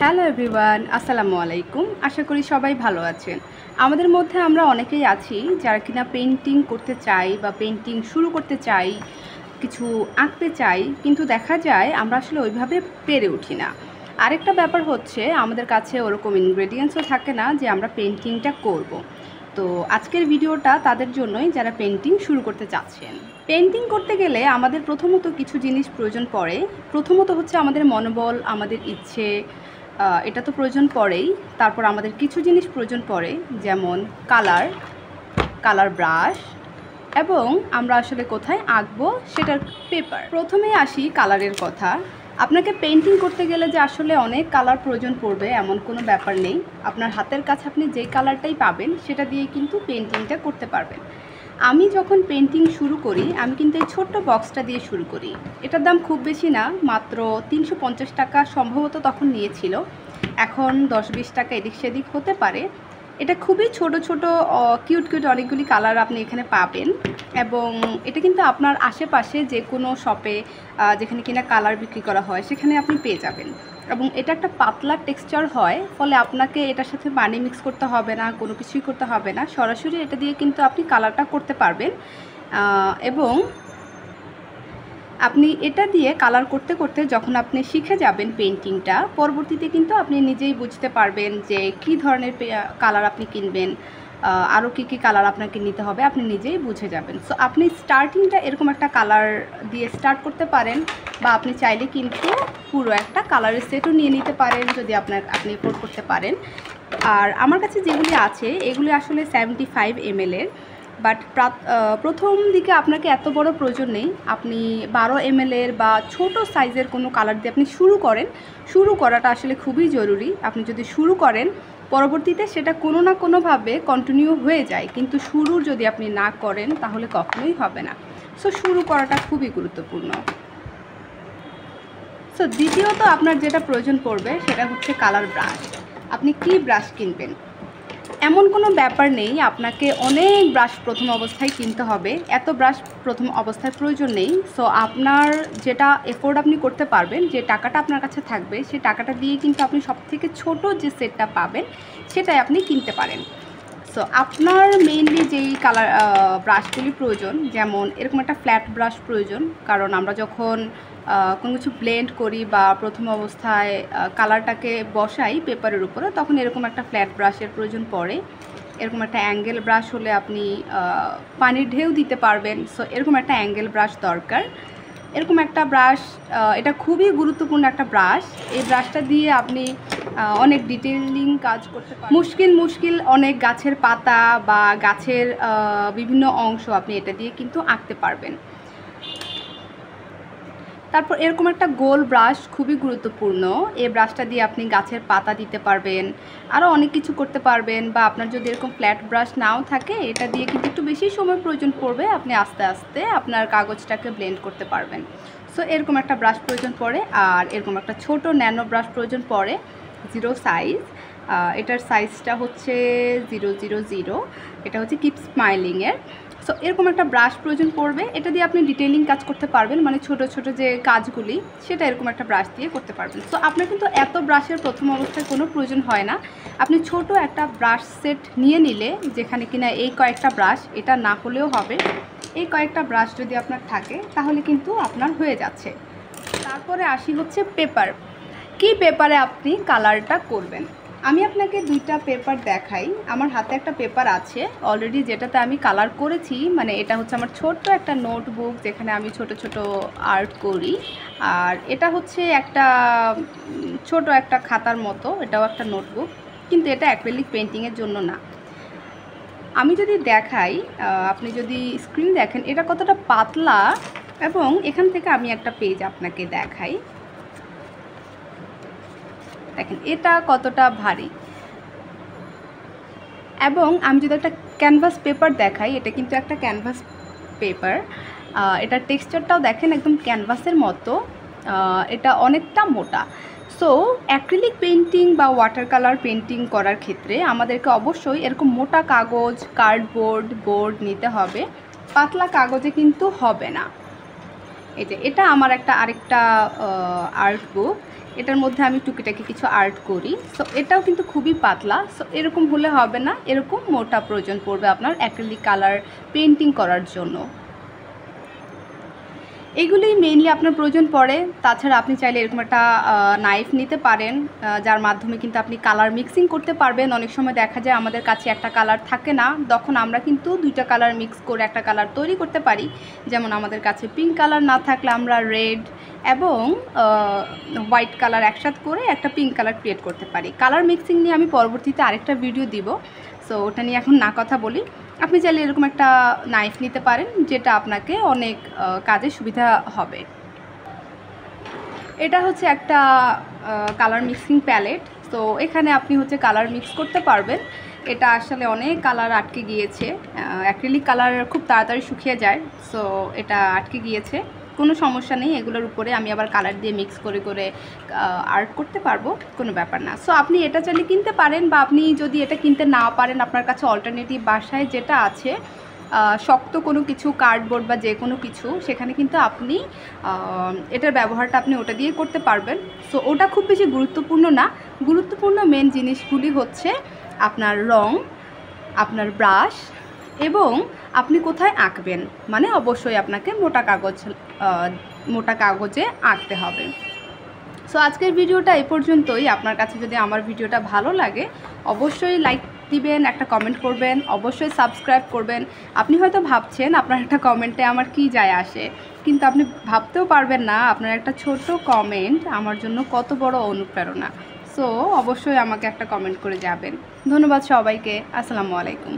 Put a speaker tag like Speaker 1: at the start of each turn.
Speaker 1: Hello everyone, আসসালামু আলাইকুম। আশা করি সবাই ভালো আছেন। আমাদের মধ্যে আমরা অনেকেই আছি যারা কিনা পেন্টিং করতে চাই বা পেন্টিং শুরু করতে চাই, কিছু আঁকতে চাই, কিন্তু দেখা যায় আমরা আসলে ওইভাবে পেরে উঠি না। আরেকটা ব্যাপার হচ্ছে আমাদের কাছে ওরকম ইনগ্রেডিয়েন্টসও থাকে না যে আমরা পেন্টিংটা করব। তো আজকের ভিডিওটা তাদের জন্যই যারা পেন্টিং শুরু করতে চাচ্ছেন। পেন্টিং করতে গেলে আমাদের প্রথমত কিছু জিনিস প্রয়োজন পড়ে। প্রথমত হচ্ছে আমাদের মনোবল, আমাদের ইচ্ছে, এটা তো প্রয়োজন পড়েই। তারপর আমাদের কিছু জিনিস প্রয়োজন পড়ে, যেমন কালার ব্রাশ, এবং আমরা আসলে কোথায় আঁকবো সেটার পেপার। প্রথমেই আসি কালারের কথা। আপনাকে পেন্টিং করতে গেলে যে আসলে অনেক কালার প্রয়োজন পড়বে এমন কোনো ব্যাপার নেই। আপনার হাতের কাছে আপনি যেই কালারটাই পাবেন সেটা দিয়েই কিন্তু পেন্টিংটা করতে পারবেন। আমি যখন পেন্টিং শুরু করি আমি কিন্তু এই ছোট্ট বক্সটা দিয়ে শুরু করি। এটার দাম খুব বেশি না, মাত্র 350 টাকা সম্ভবত তখন নিয়েছিল। এখন 10-20 টাকা এদিক সেদিক হতে পারে। এটা খুবই ছোট ছোট কিউট অনেকগুলি কালার আপনি এখানে পাবেন, এবং এটা কিন্তু আপনার আশেপাশে যে কোনো শপে যেখানে কিনা কালার বিক্রি করা হয় সেখানে আপনি পেয়ে যাবেন। এবং এটা একটা পাতলা টেক্সচার হয়, ফলে আপনাকে এটার সাথে পানি মিক্স করতে হবে না, কোনো কিছুই করতে হবে না। সরাসরি এটা দিয়ে কিন্তু আপনি কালারটা করতে পারবেন। এবং আপনি এটা দিয়ে কালার করতে করতে যখন আপনি শিখে যাবেন পেন্টিংটা, পরবর্তীতে কিন্তু আপনি নিজেই বুঝতে পারবেন যে কী ধরনের কালার আপনি কিনবেন, আরও কী কালার আপনাকে নিতে হবে, আপনি নিজেই বুঝে যাবেন। সো আপনি স্টার্টিংটা এরকম একটা কালার দিয়ে স্টার্ট করতে পারেন, বা আপনি চাইলে কিন্তু পুরো একটা কালারের সেটও নিয়ে নিতে পারেন যদি আপনি এফোর্ড করতে পারেন। আর আমার কাছে যেগুলি আছে এগুলি আসলে 75 ml এর, বাট প্রথম দিকে আপনাকে এত বড় প্রয়োজন নেই। আপনি 12 ml এর বা ছোট সাইজের কোনো কালার দিয়ে আপনি শুরু করাটা আসলে খুবই জরুরি। আপনি যদি শুরু করেন, পরবর্তীতে সেটা কোনো না কোনোভাবে কন্টিনিউ হয়ে যায়, কিন্তু শুরু যদি আপনি না করেন তাহলে কখনোই হবে না। সো শুরু করাটা খুবই গুরুত্বপূর্ণ। সো দ্বিতীয়ত আপনার যেটা প্রয়োজন পড়বে সেটা হচ্ছে কালার ব্রাশ। আপনি কি ব্রাশ কিনবেন এমন কোনো ব্যাপার নেই, আপনাকে অনেক ব্রাশ প্রথম অবস্থায় কিনতে হবে, এত ব্রাশ প্রথম অবস্থায় প্রয়োজন নেই। সো আপনার যেটা এফোর্ড আপনি করতে পারবেন, যে টাকাটা আপনার কাছে থাকবে সেই টাকাটা দিয়ে কিন্তু আপনি সবথেকে ছোট যে সেটটা পাবেন সেটাই আপনি কিনতে পারেন। সো আপনার মেইনলি যেই কালার ব্রাশগুলি প্রয়োজন, যেমন এরকম একটা ফ্ল্যাট ব্রাশ প্রয়োজন, কারণ আমরা যখন কোনো কিছু ব্লেন্ড করি বা প্রথম অবস্থায় কালারটাকে বসাই পেপারের উপরে, তখন এরকম একটা ফ্ল্যাট ব্রাশের প্রয়োজন পড়ে। এরকম একটা অ্যাঙ্গেল ব্রাশ হলে আপনি পানির ঢেউ দিতে পারবেন। সো এরকম একটা অ্যাঙ্গেল ব্রাশ দরকার। এরকম একটা ব্রাশ, এটা খুবই গুরুত্বপূর্ণ একটা ব্রাশ। এই ব্রাশটা দিয়ে আপনি অনেক ডিটেইলিং কাজ করতে পারেন। মুশকিল অনেক গাছের পাতা বা গাছের বিভিন্ন অংশ আপনি এটা দিয়ে কিন্তু আঁকতে পারবেন। তারপর এরকম একটা গোল ব্রাশ খুবই গুরুত্বপূর্ণ। এই ব্রাশটা দিয়ে আপনি গাছের পাতা দিতে পারবেন, আরও অনেক কিছু করতে পারবেন। বা আপনার যদি এরকম ফ্ল্যাট ব্রাশ নাও থাকে, এটা দিয়ে কিন্তু একটু বেশি সময় প্রয়োজন পড়বে, আপনি আস্তে আস্তে আপনার কাগজটাকে ব্লেন্ড করতে পারবেন। সো এরকম একটা ব্রাশ প্রয়োজন পড়ে। আর এরকম একটা ছোট ন্যানো ব্রাশ প্রয়োজন পড়ে, 0 সাইজ। এটার সাইজটা হচ্ছে 000। এটা হচ্ছে কিপ স্মাইলিংয়ের। সো এরকম একটা ব্রাশ প্রয়োজন পড়বে, এটা দিয়ে আপনি ডিটেইলিং কাজ করতে পারবেন, মানে ছোট ছোট যে কাজগুলি সেটা এরকম একটা ব্রাশ দিয়ে করতে পারবেন। সো আপনার কিন্তু এত ব্রাশের প্রথম অবস্থায় কোনো প্রয়োজন হয় না। আপনি ছোট একটা ব্রাশ সেট নিয়ে নিলে, যেখানে কিনা এই কয়েকটা ব্রাশ, এটা না হলেও হবে, এই কয়েকটা ব্রাশ যদি আপনার থাকে তাহলে কিন্তু আপনার হয়ে যাচ্ছে। তারপরে আসি হচ্ছে পেপার। কি পেপারে আপনি কালারটা করবেন। আমি আপনাকে দুইটা পেপার দেখাই। আমার হাতে একটা পেপার আছে অলরেডি, যেটাতে আমি কালার করেছি। মানে এটা হচ্ছে আমার ছোট্ট একটা নোটবুক, যেখানে আমি ছোট ছোট আর্ট করি। আর এটা হচ্ছে একটা ছোট একটা খাতার মতো, এটাও একটা নোটবুক, কিন্তু এটা অ্যাক্রিলিক পেন্টিংয়ের জন্য না। আমি যদি দেখাই, আপনি যদি স্ক্রিন দেখেন এটা কতটা পাতলা, এবং এখান থেকে আমি একটা পেজ আপনাকে দেখাই। দেখেন এটা কতটা ভারী। এবং আমি যদি একটা ক্যানভাস পেপার দেখাই, এটা কিন্তু একটা ক্যানভাস পেপার। এটার টেক্সচারটাও দেখেন একদম ক্যানভাসের মতো। এটা অনেকটা মোটা। সো অ্যাক্রিলিক পেন্টিং বা ওয়াটার কালার পেন্টিং করার ক্ষেত্রে আমাদেরকে অবশ্যই এরকম মোটা কাগজ, কার্ডবোর্ড, বোর্ড নিতে হবে। পাতলা কাগজে কিন্তু হবে না। এই যে এটা আমার আরেকটা আর্ট বুক, এটার মধ্যে আমি টুকিটাকি কিছু আর্ট করি। সো এটাও কিন্তু খুবই পাতলা। সো এরকম হলে হবে না, এরকম মোটা প্রয়োজন পড়বে আপনার অ্যাক্রিলিক কালার পেন্টিং করার জন্য। এগুলোই মেইনলি আপনার প্রয়োজন পড়ে। তাছাড়া আপনি চাইলে এরকম একটা নাইফ নিতে পারেন, যার মাধ্যমে কিন্তু আপনি কালার মিক্সিং করতে পারবেন। অনেক সময় দেখা যায় আমাদের কাছে একটা কালার থাকে না, তখন আমরা কিন্তু দুইটা কালার মিক্স করে একটা কালার তৈরি করতে পারি। যেমন আমাদের কাছে পিঙ্ক কালার না থাকলে আমরা রেড এবং হোয়াইট কালার একসাথে করে একটা পিঙ্ক কালার ক্রিয়েট করতে পারি। কালার মিক্সিং নিয়ে আমি পরবর্তীতে আরেকটা ভিডিও দিব, সো ওটা নিয়ে এখন না কথা বলি। আপনি চাইলে এরকম একটা নাইফ নিতে পারেন, যেটা আপনাকে অনেক কাজে সুবিধা হবে। এটা হচ্ছে একটা কালার মিক্সিং প্যালেট। তো এখানে আপনি হচ্ছে কালার মিক্স করতে পারবেন। এটা আসলে অনেক কালার আটকে গিয়েছে, অ্যাক্রিলিক কালার খুব তাড়াতাড়ি শুকিয়ে যায়। সো এটা আটকে গিয়েছে, কোনো সমস্যা নেই, এগুলোর উপরে আমি আবার কালার দিয়ে মিক্স করে করে আর্ট করতে পারবো, কোনো ব্যাপার না। সো আপনি এটা চাইলে কিনতে পারেন, বা আপনি যদি এটা কিনতে না পারেন, আপনার কাছে অল্টারনেটিভ বাসায় যেটা আছে শক্ত কোনো কিছু, কার্ডবোর্ড বা যে কোনো কিছু, সেখানে কিন্তু আপনি এটার ব্যবহারটা আপনি ওটা দিয়ে করতে পারবেন। সো ওটা খুব বেশি গুরুত্বপূর্ণ না। গুরুত্বপূর্ণ মেন জিনিসগুলি হচ্ছে আপনার রং, আপনার ব্রাশ এবং আপনি কোথায় আঁকবেন। মানে অবশ্যই আপনাকে মোটা কাগজে আঁকতে হবে। সো আজকের ভিডিওটা এই পর্যন্তই। আপনার কাছে যদি আমার ভিডিওটা ভালো লাগে অবশ্যই লাইক দিবেন, একটা কমেন্ট করবেন, অবশ্যই সাবস্ক্রাইব করবেন। আপনি হয়তো ভাবছেন আপনার একটা কমেন্টে আমার কি যায় আসে, কিন্তু আপনি ভাবতেও পারবেন না আপনার একটা ছোট কমেন্ট আমার জন্য কত বড় অনুপ্রেরণা। সো অবশ্যই আমাকে একটা কমেন্ট করে যাবেন। ধন্যবাদ সবাইকে। আসসালামু আলাইকুম।